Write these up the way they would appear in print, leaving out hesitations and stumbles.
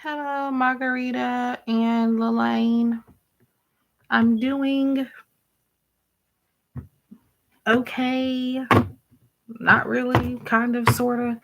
Hello, Margarita and Lelaine. I'm doing okay. Not really, kind of, sort of.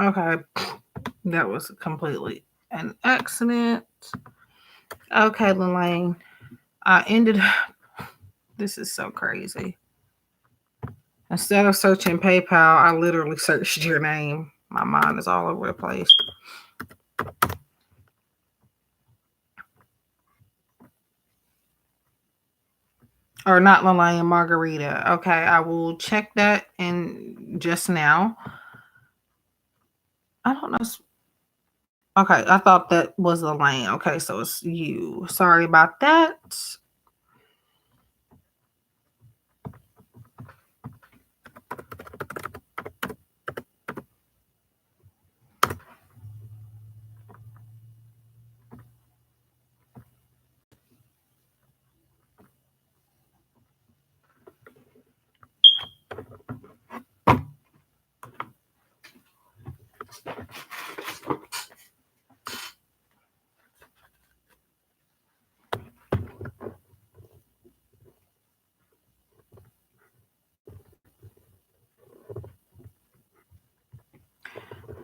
Okay, that was completely an accident. Okay, Lelaine, I ended up. This is so crazy. Instead of searching PayPal, I literally searched your name. My mind is all over the place. Or not Lelaine, Margarita. Okay, I will check that in just now. I don't know. Okay, I thought that was Lelaine. Okay, so it's you. Sorry about that.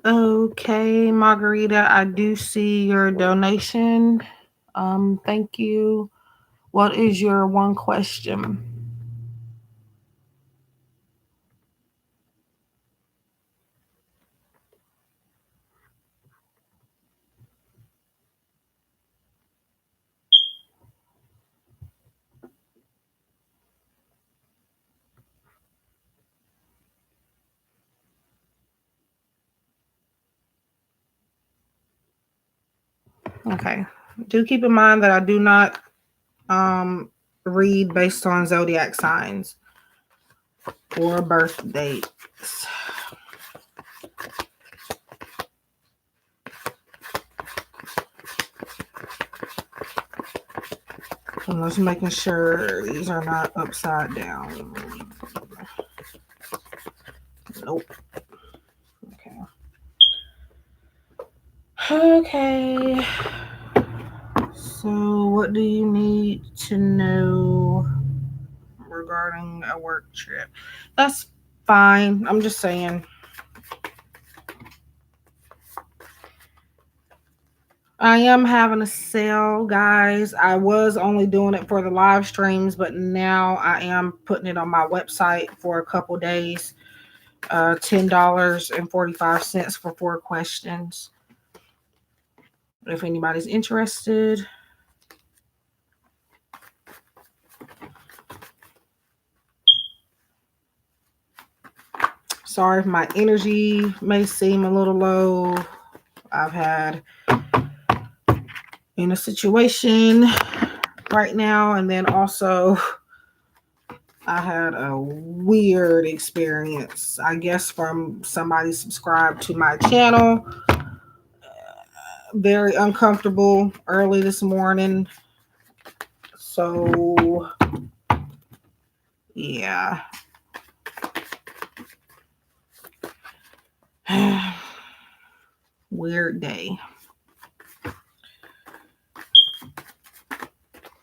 Okay, Margarita, I do see your donation. Thank you. What is your one question? Okay. Do keep in mind that I do not um read based on zodiac signs or birth dates. I'm just making sure these are not upside down. Nope. Okay. Okay. So, what do you need to know regarding a work trip? That's fine. I'm just saying. I am having a sale, guys. I was only doing it for the live streams, but now I am putting it on my website for a couple days. $10.45 for 4 questions. If anybody's interested. Sorry if my energy may seem a little low. I've had in a situation right now, and then also I had a weird experience, I guess, from somebody subscribed to my channel. Very uncomfortable early this morning. So, yeah. Weird day.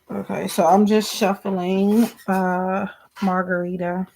Okay, so I'm just shuffling Margarita.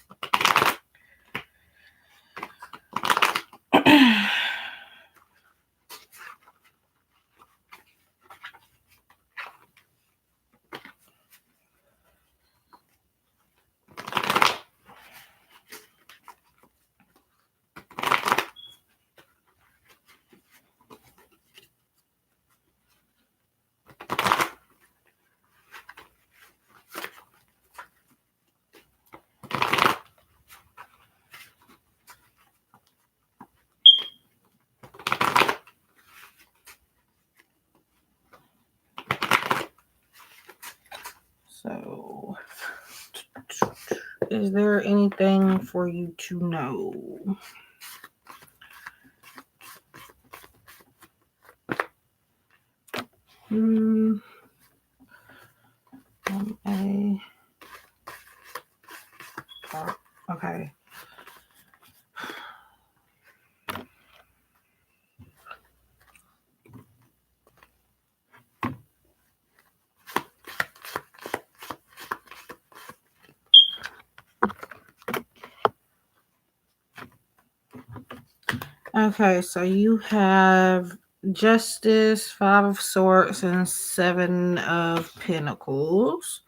So, is there anything for you to know? Okay. Okay, so you have Justice, Five of Swords, and Seven of Pentacles.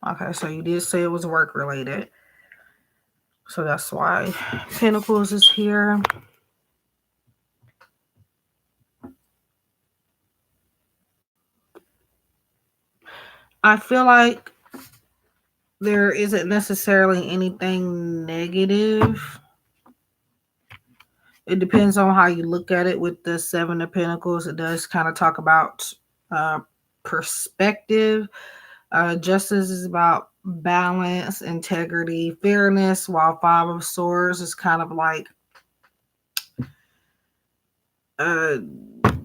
Okay, so you did say it was work related. So that's why Pentacles is here. I feel like there isn't necessarily anything negative. It depends on how you look at it. With the Seven of Pentacles, it does kind of talk about perspective. Justice is about balance, integrity, fairness, while Five of Swords is kind of like a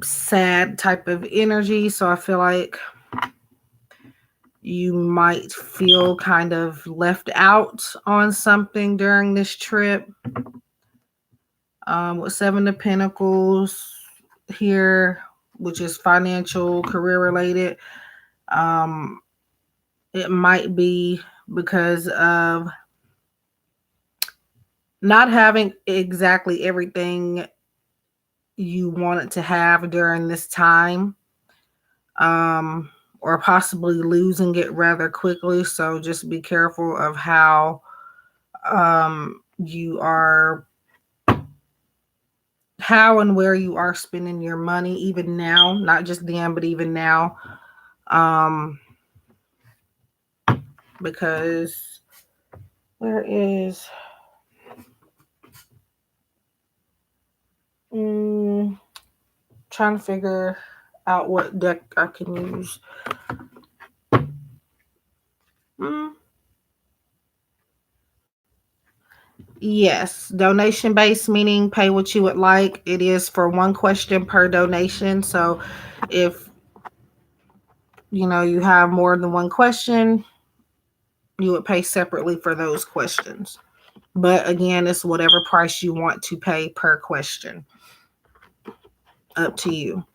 sad type of energy. So I feel like you might feel kind of left out on something during this trip. With Seven of Pentacles here, which is financial, career related, it might be because of not having exactly everything you wanted to have during this time, or possibly losing it rather quickly. So just be careful of how you are, how and where you are spending your money, even now, not just then, but even now. Because where is trying to figure out what deck I can use. Yes, donation based, meaning pay what you would like. It is for one question per donation. So if you have more than one question, you would pay separately for those questions. But again, it's whatever price you want to pay per question. Up to you.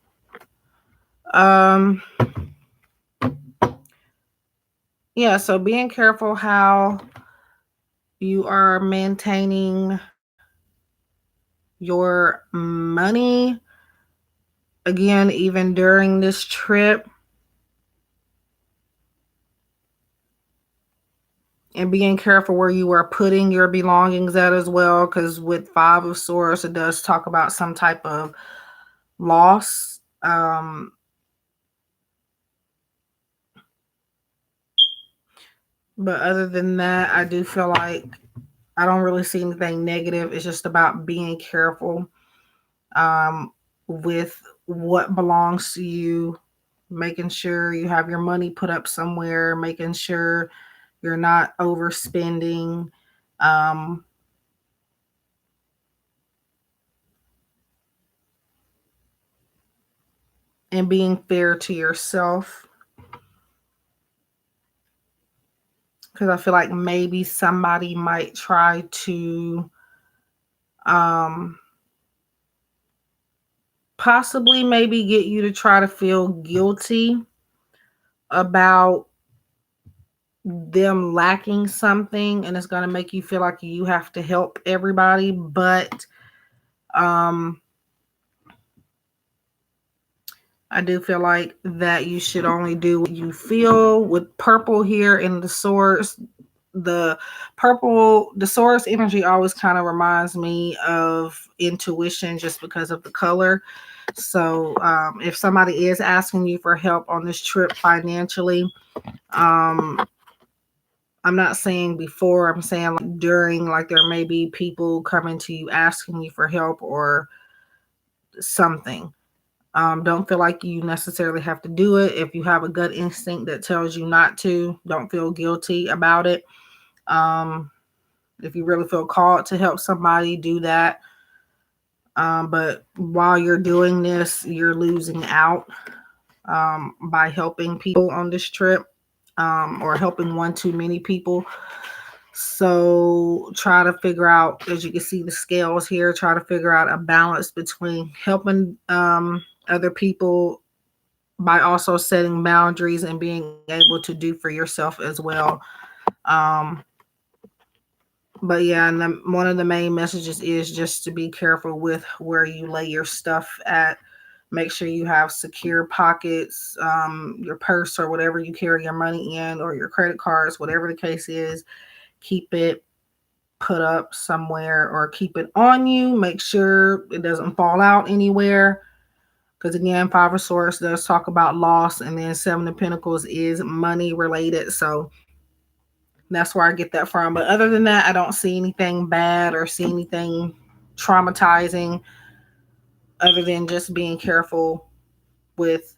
Yeah, so being careful how you are maintaining your money. Again, even during this trip. And being careful where you are putting your belongings at as well. Because with Five of Swords, it does talk about some type of loss. But other than that, I do feel like I don't really see anything negative. It's just about being careful with what belongs to you, making sure you have your money put up somewhere, making sure You're not overspending. Um, and being fair to yourself. Because I feel like maybe somebody might try to um, possibly maybe get you to try to feel guilty about them lacking something, and it's going to make you feel like you have to help everybody. But um, I do feel like that you should only do what you feel. With purple here in the source, the purple, the source energy always kind of reminds me of intuition just because of the color. So if somebody is asking you for help on this trip financially, um, I'm not saying before, I'm saying like during, like there may be people coming to you asking you for help or something. Don't feel like you necessarily have to do it. If you have a gut instinct that tells you not to, don't feel guilty about it. Um, if you really feel called to help somebody, do that. But while you're doing this, you're losing out by helping people on this trip or helping one too many people. So try to figure out, as you can see the scales here, try to figure out a balance between helping other people by also setting boundaries and being able to do for yourself as well. Um, but yeah, and one of the main messages is just to be careful with where you lay your stuff at. Make sure you have secure pockets, your purse or whatever you carry your money in, or your credit cards, whatever the case is. Keep it put up somewhere or keep it on you. Make sure it doesn't fall out anywhere. Because again, Five of Swords does talk about loss, and then Seven of Pentacles is money related. So that's where I get that from. But other than that, I don't see anything bad or see anything traumatizing other than just being careful with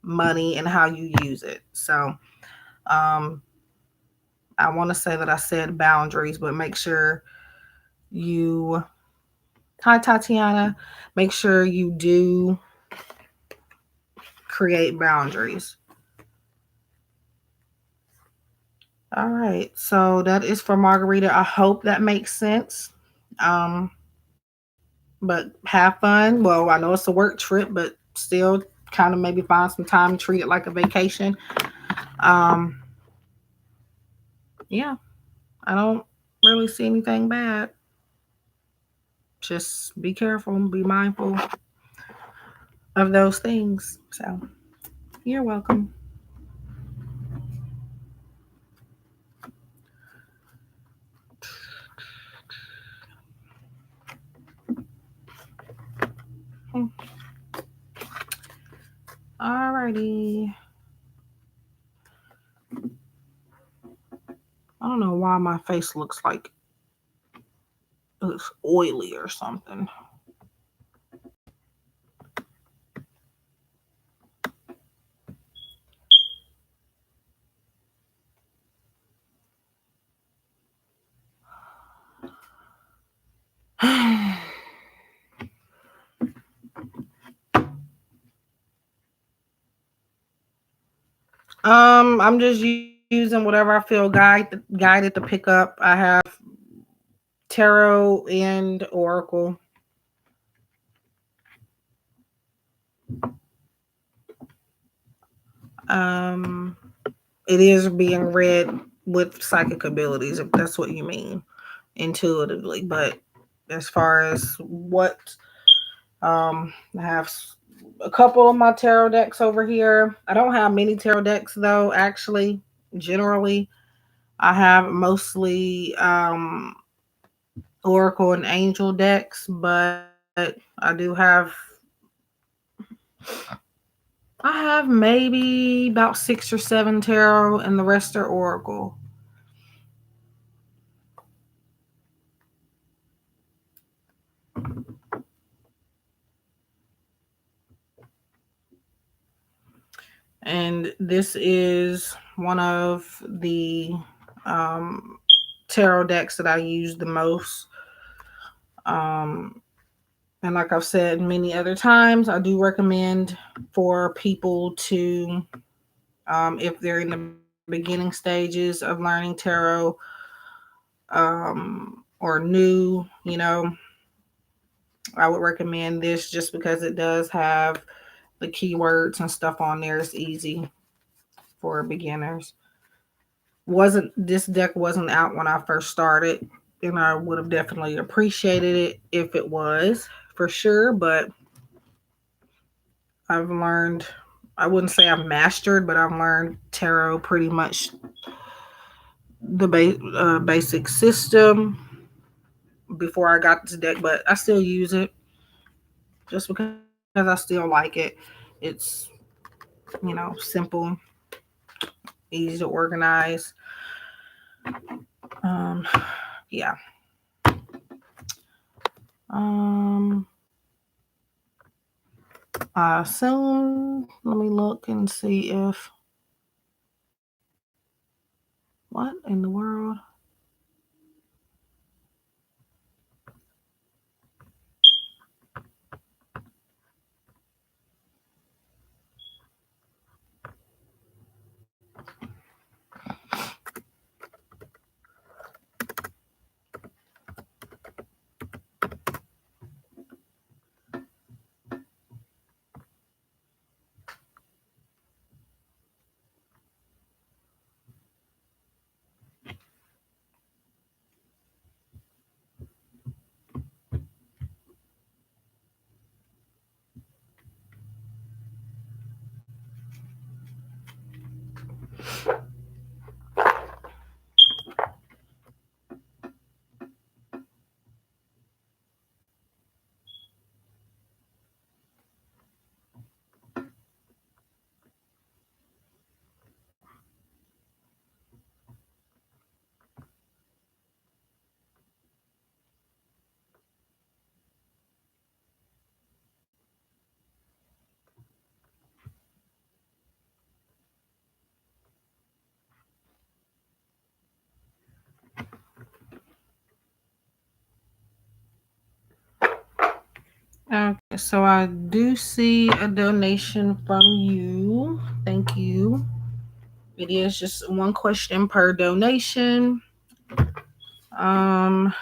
money and how you use it. So um, I want to say that I said boundaries, but make sure you, hi Tatiana, make sure you do create boundaries. All right, so that is for Margarita. I hope that makes sense. Um, but have fun. Well, I know it's a work trip, but still kind of maybe find some time to treat it like a vacation. Um, yeah, I don't really see anything bad. Just be careful and be mindful of those things. So you're welcome. Alrighty. I don't know why my face looks like it's oily or something. I'm just using whatever I feel guided to pick up. I have tarot and oracle. Um, it is being read with psychic abilities, if that's what you mean, intuitively. But as far as what, I have a couple of my tarot decks over here. I don't have many tarot decks though, actually. Generally, I have mostly oracle and angel decks, but I have maybe about 6 or 7 tarot, and the rest are oracle. And this is one of the tarot decks that I use the most. Um, and like I've said many other times, I do recommend for people to, if they're in the beginning stages of learning tarot, or new, I would recommend this just because it does have the keywords and stuff on there. It's easy for beginners. Wasn't This deck wasn't out when I first started, and I would have definitely appreciated it if it was, for sure. But I've learned, I wouldn't say I've mastered, but I've learned tarot pretty much the basic system before I got this deck, but I still use it just because I still like it. It's, simple, easy to organize. Um, yeah. Um, I assume, let me look and see if, what in the world? Okay, so I do see a donation from you. Thank you. It is just one question per donation. Um,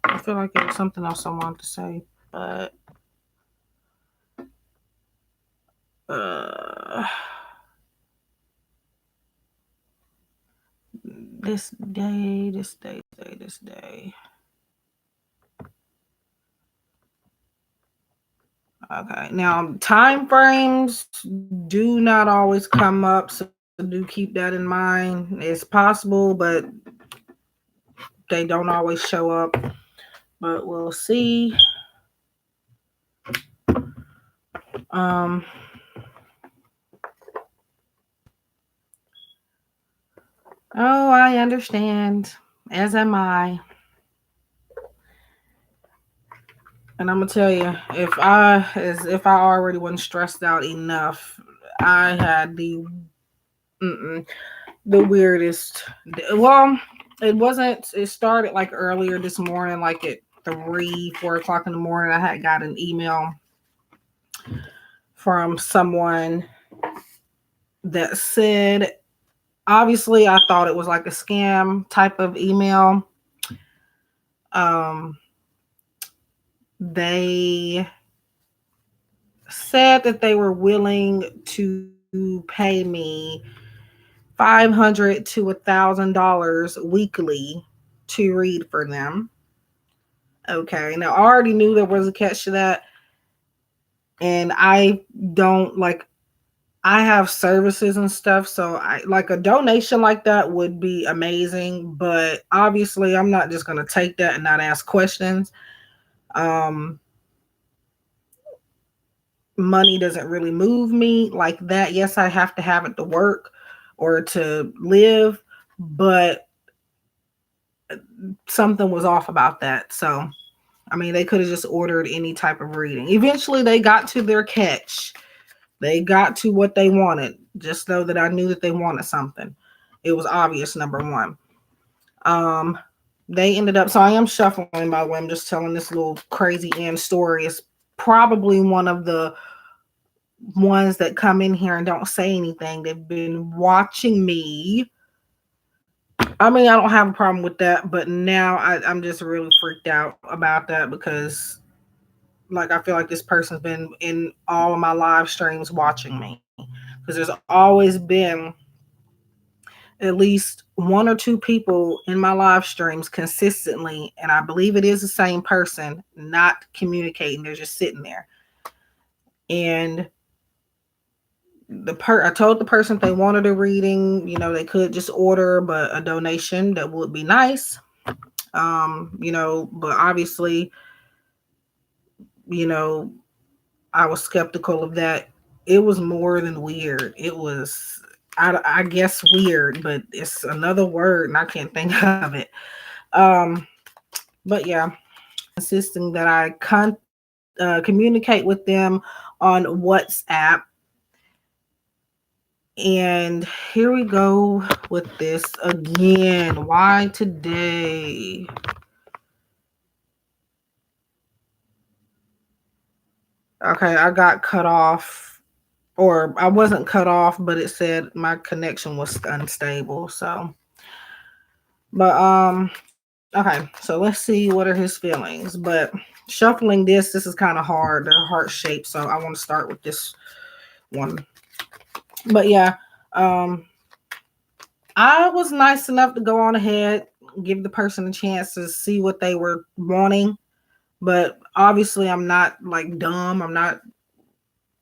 I feel like it was something else I wanted to say, but uh, this day. Okay, now time frames do not always come up, so do keep that in mind. It's possible, but they don't always show up. But we'll see. Um, oh, I understand. As am I. And I'm gonna tell you, if I already wasn't stressed out enough, I had the weirdest. Well, it wasn't. It started like earlier this morning, like at 3, 4 o'clock in the morning. I had got an email from someone that said, obviously, I thought it was like a scam type of email. Um, they said that they were willing to pay me $500 to $1,000 weekly to read for them. Okay, now I already knew there was a catch to that, and I don't like. I have services and stuff, so I like a donation like that would be amazing. But obviously, I'm not just gonna take that and not ask questions. Um, Money doesn't really move me like that. Yes, I have to have it to work or to live, but something was off about that. So, I mean, they could have just ordered any type of reading. Eventually, they got to their catch. They got to what they wanted. Just know that I knew that they wanted something. It was obvious, number one. Um, they ended up, so I am shuffling, by the way. I'm just telling this little crazy end story. It's probably one of the ones that come in here and don't say anything. They've been watching me. I mean, I don't have a problem with that, but now I'm just really freaked out about that because, like, I feel like this person's been in all of my live streams watching me because there's always been at least one or two people in my live streams consistently, and I believe it is the same person, not communicating. They're just sitting there. And I told the person if they wanted a reading, they could just order, but a donation that would be nice. But obviously, you know, I was skeptical of that. It was more than weird. It was, I guess, weird, but it's another word and I can't think of it. Um, but yeah, insisting that I communicate with them on WhatsApp. And here we go with this again. Why today? Okay, I got cut off, or I wasn't cut off, but it said my connection was unstable. So, but okay, so let's see what are his feelings. But shuffling this is kind of hard. They're heart shaped, so I want to start with this one. But yeah, I was nice enough to go on ahead, give the person a chance to see what they were wanting. But obviously, I'm not like dumb. I'm not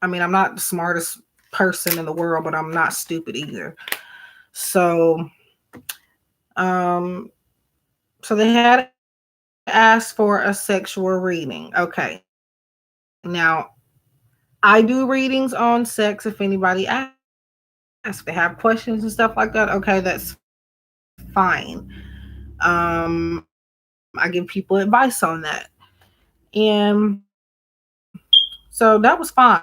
the smartest person in the world, but I'm not stupid either. So, um, so they had asked for a sexual reading. Okay. Now, I do readings on sex if anybody asks. If they have questions and stuff like that, okay, that's fine. I give people advice on that. And so that was fine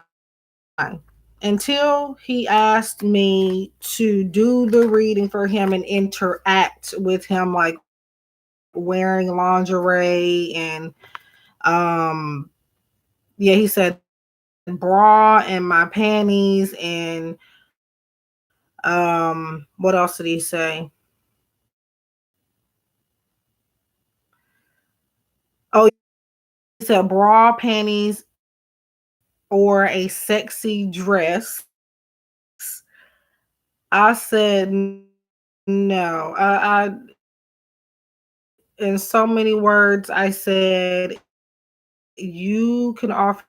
until he asked me to do the reading for him and interact with him, like wearing lingerie and yeah, he said bra and my panties and what else did he say? Oh, he said bra, panties, or a sexy dress. I said no. In so many words, I said, you can offer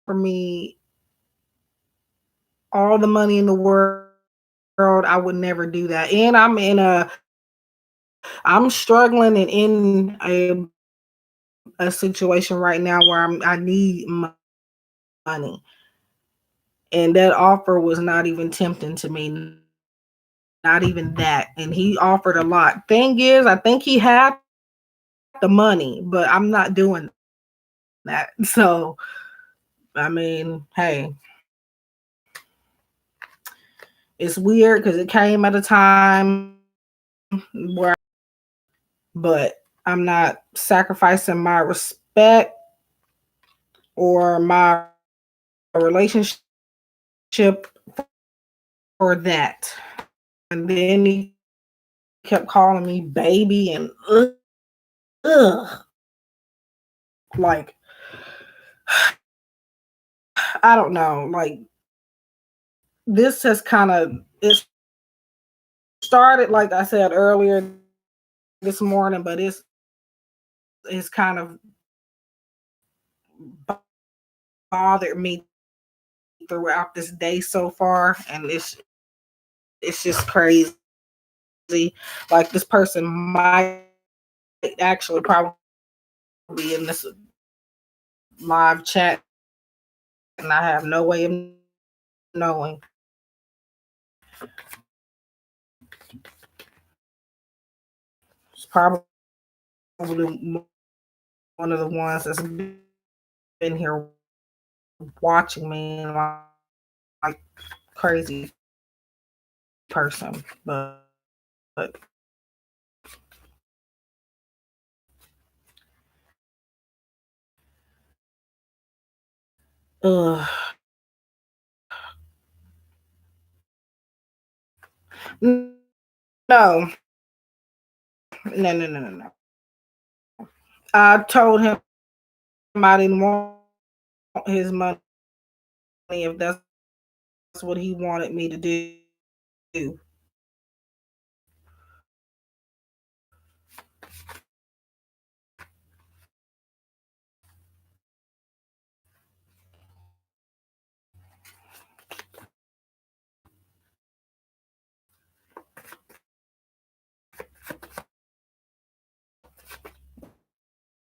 me all the money in the world. I would never do that. And I'm struggling and in a situation right now where I need money. And that offer was not even tempting to me. Not even that. And he offered a lot. Thing is, I think he had the money, but I'm not doing that. So, I mean, hey, it's weird because it came at a time where, but I'm not sacrificing my respect or my relationship for that. And then he kept calling me baby and ugh, like I don't know, like this has kind of it started like I said earlier this morning, but it's kind of bothered me throughout this day so far, and it's just crazy. Like this person might actually probably be in this live chat, and I have no way of knowing. It's probably one of the ones that's been here watching me like crazy person, but Ugh. No, no. I told him I didn't want his money if that's what he wanted me to do.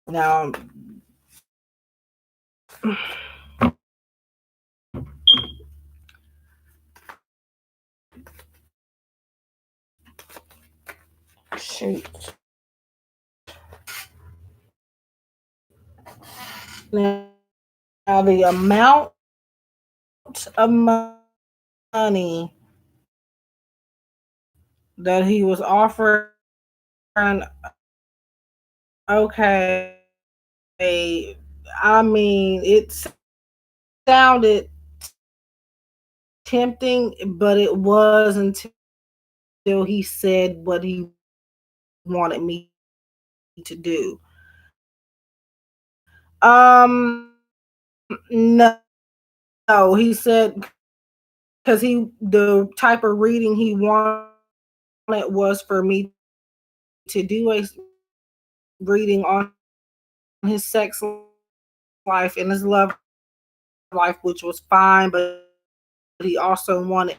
Now, shoot. Now the amount of money that he was offering, okay, I mean, it sounded tempting, but it wasn't until he said what he wanted me to do. Um, no, no, he said because the type of reading he wanted was for me to do a reading on his sex life and his love life, which was fine, but he also wanted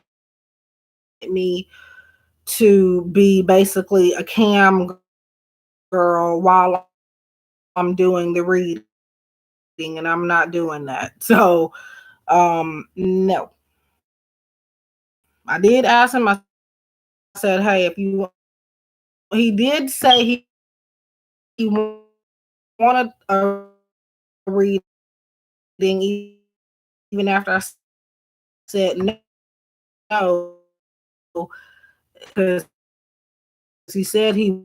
me to be basically a cam girl while I'm doing the reading, and I'm not doing that. So, no. I did ask him, I said, hey, if you, he did say he wanted a reading even after I said no, because he said he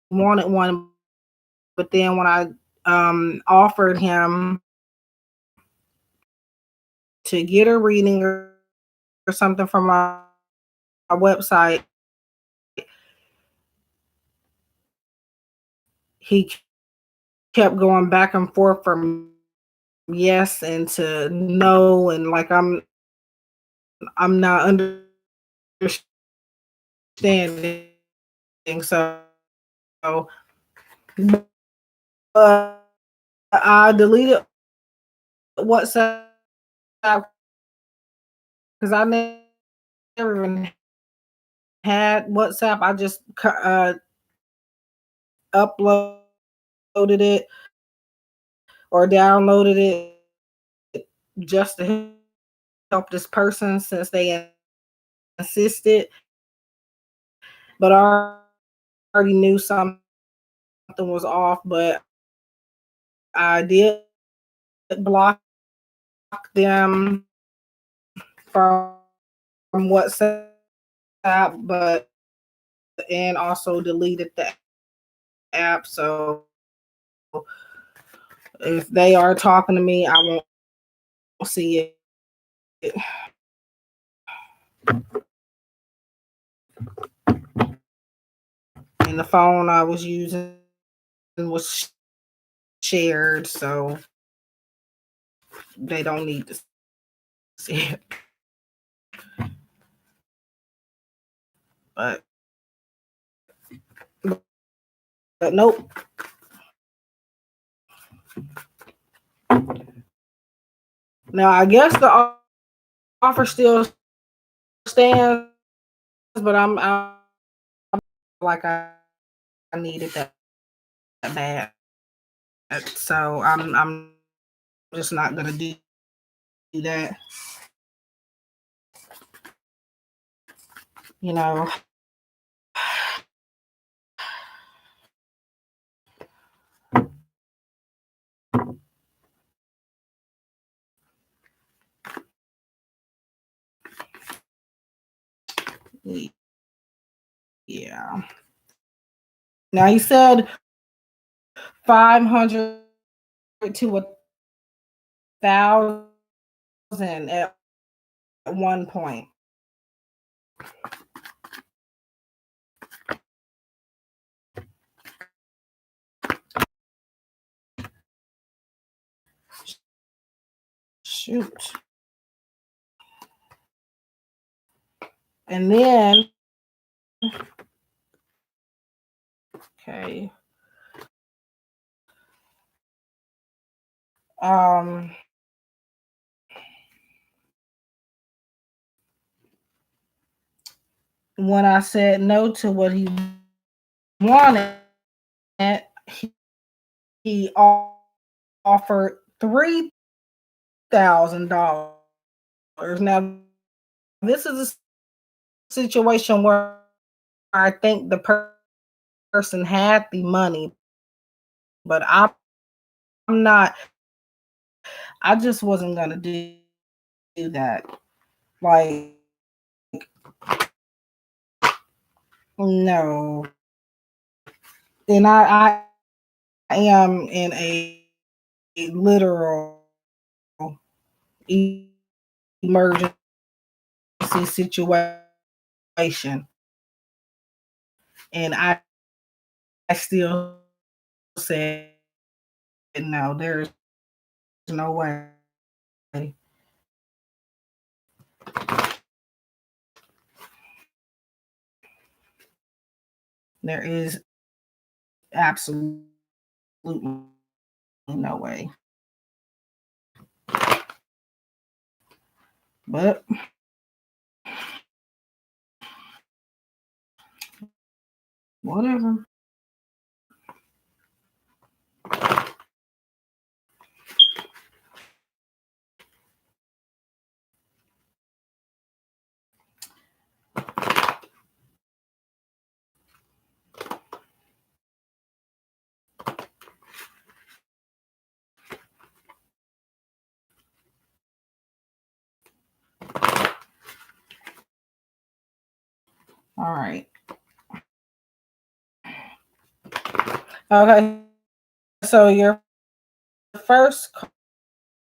wanted one, but then when I offered him to get a reading or something from my website, he kept going back and forth from yes and to no, and like I'm not understanding. So, but I deleted WhatsApp because I never even had WhatsApp. I just uploaded it or downloaded it just to help this person since they insisted. But I already knew something was off. But I did block them from WhatsApp, but and also deleted the app. So if they are talking to me, I won't see it. And the phone I was using was shared, so they don't need to see it. But nope. Now I guess the offer still stands, but I'm like I needed that bad, so I'm just not gonna do that. You know. Yeah. Now he said 500 to 1,000. at one point. Shoot. And then, okay. Um, when I said no to what he wanted, he offered $3,000. Now, this is a situation where I think the person had the money, but I'm not. I just wasn't gonna do that. Like, no. And I am in a literal emergency situation, and I still said no. There's no way. There is absolutely no way. But whatever. All right. Okay. So your first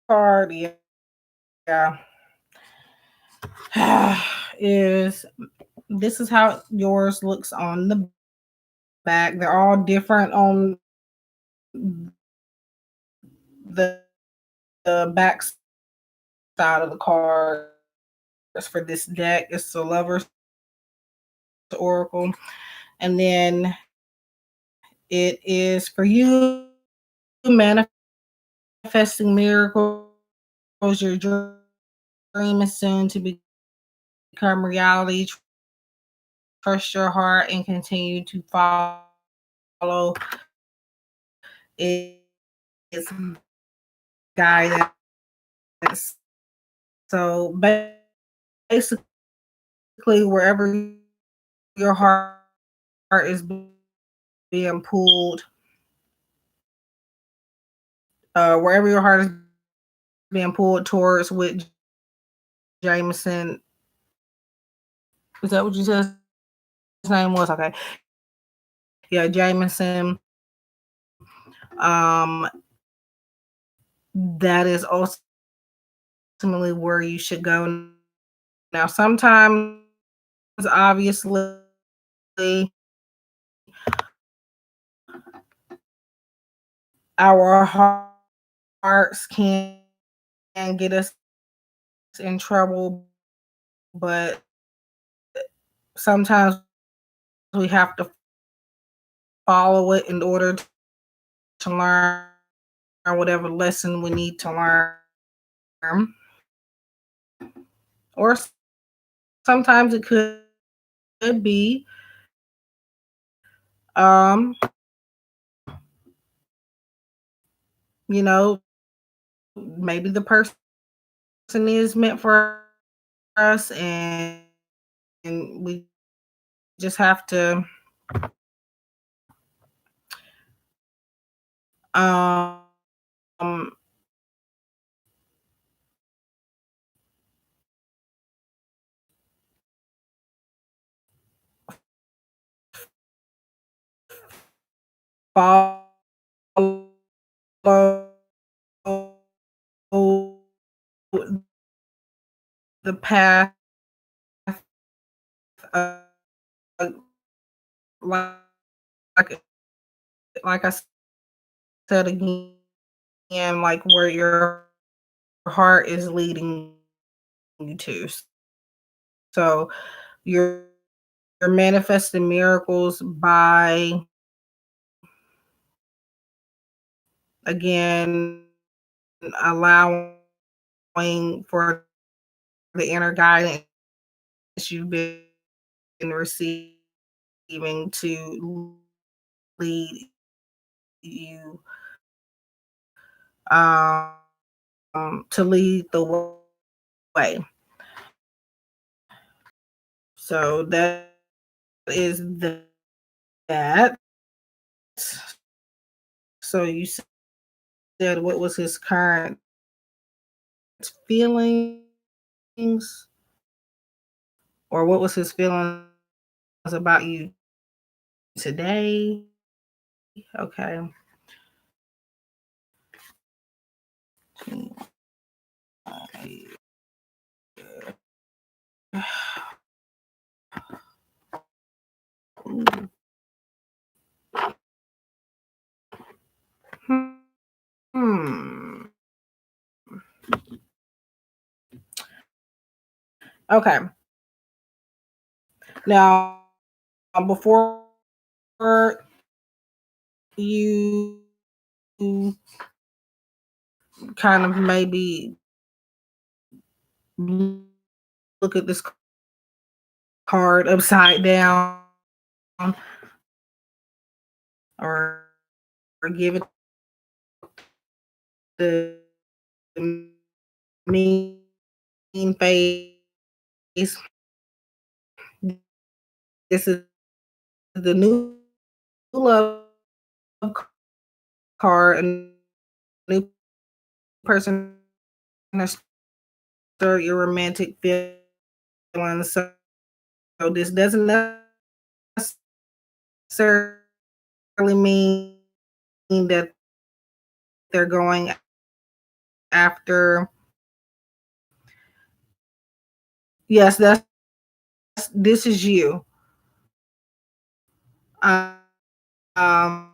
card, yeah, is this is how yours looks on the back. They're all different on the, the back side of the cards for this deck. It's the Lover's Oracle. And then it is for you manifesting miracles. Your dream is soon to become reality. Trust your heart and continue to follow its guidance. So basically, wherever your heart is being pulled, wherever your heart is being pulled towards with Jameson. Is that what you said his name was? Okay. Yeah, Jameson. Um, that is ultimately where you should go. Now, sometimes, obviously, our hearts can get us in trouble, but sometimes we have to follow it in order to learn whatever lesson we need to learn. Or sometimes it could be um, you know, maybe the person is meant for us, and we just have to um follow the path of, like like I said again, like where your heart is leading you to. So you're manifesting miracles by, again, allowing for the inner guidance you've been receiving to lead you, um, to lead the way. So that is that. So you said what was his current feelings, or what was his feelings about you today? Okay. Hmm. Okay. Now, before you kind of maybe look at this card upside down, or, give it the mean face. This is the new love card, a new person has stirred your romantic feelings. So this doesn't necessarily mean that they're going after. Yes, this is you. Um,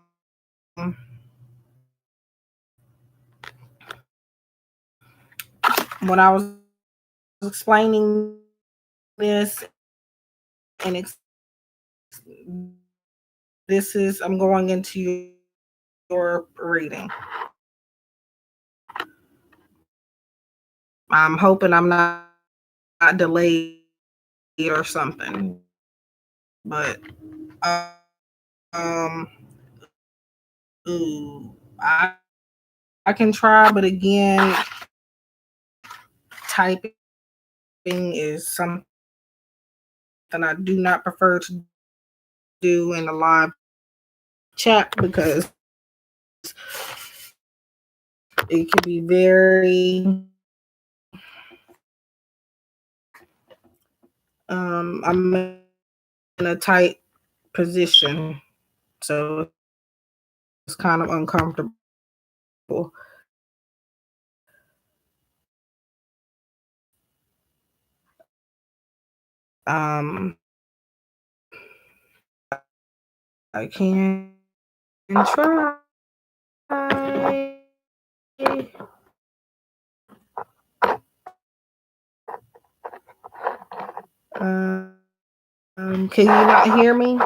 when I was explaining this, and this is, I'm going into your reading. I'm hoping I'm not delayed or something, but um, ooh, I can try, but again, typing is something I do not prefer to do in a live chat, because it can be very I'm in a tight position, so it's kind of uncomfortable. Um, I can try. Can you not hear me?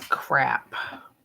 Crap.